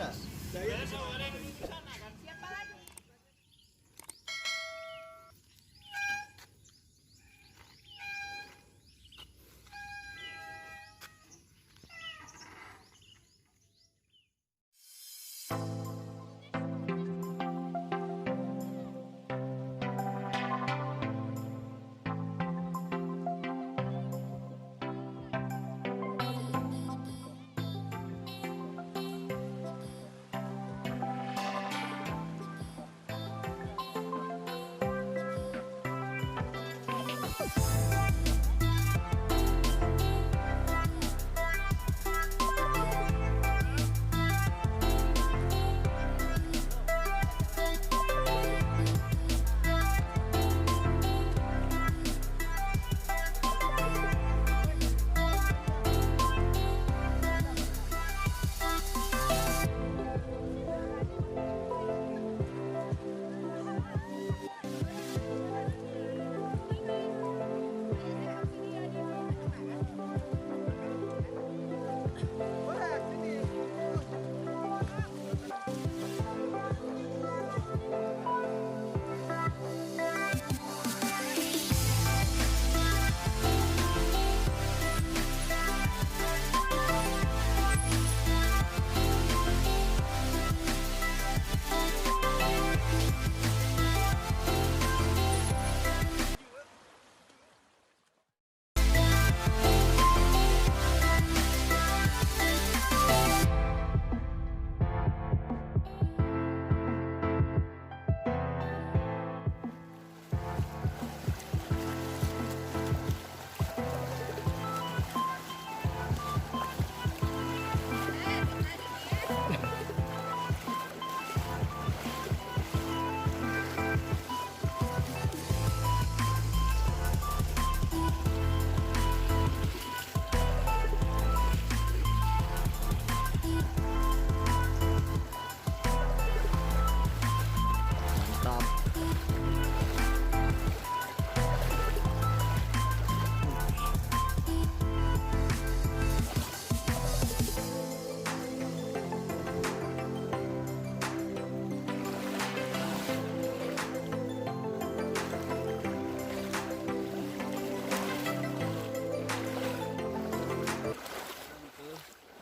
atas.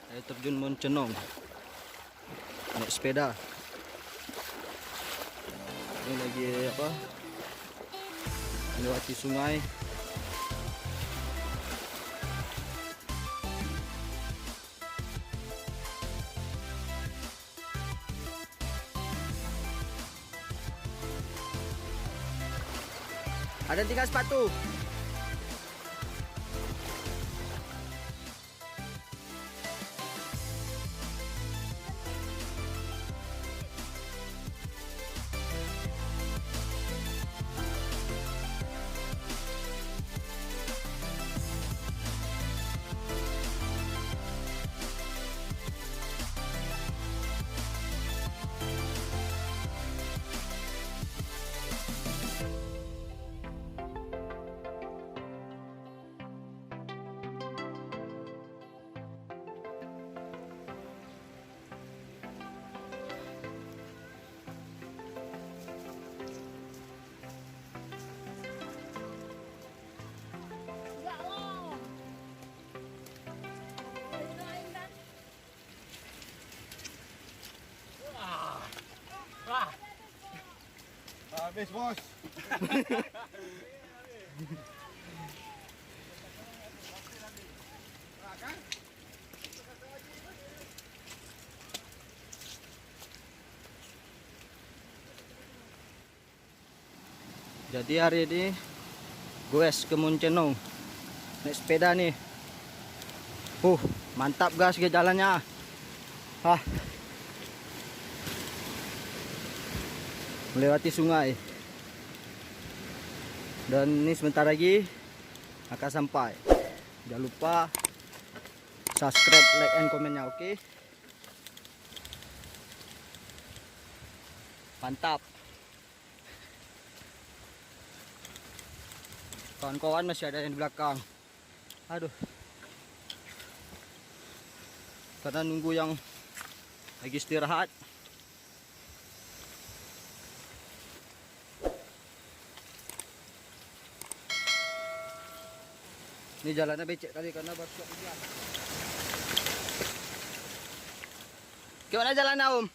Air terjun Moncenong, naik sepeda. Ini lagi apa? Melewati sungai. Ada 3 sepatu. Habis bos. Jadi hari ini goes ke Moncenong naik sepeda nih. Mantap gas ke jalannya. Melewati sungai. Dan ini sebentar lagi akan sampai. Jangan lupa subscribe, like, and komennya, oke? Mantap. Kawan-kawan masih ada yang di belakang. Aduh. Karena nunggu yang Lagi istirahat. Ini jalannya becek kali karena batu hujan. Gimana jalannya, Om?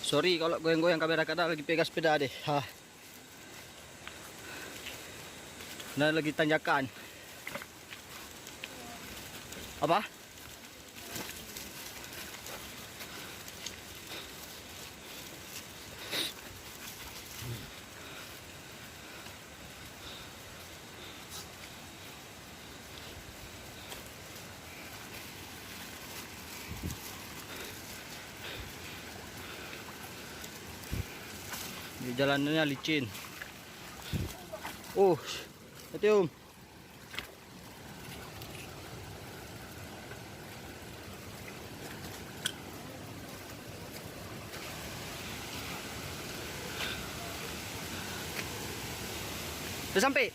Sorry kalau goyang-goyang kamera kadang lagi pegang sepeda deh. Nah, lagi tanjakan. Apa? Di jalannya licin. Oh, hati Om. Udah sampai?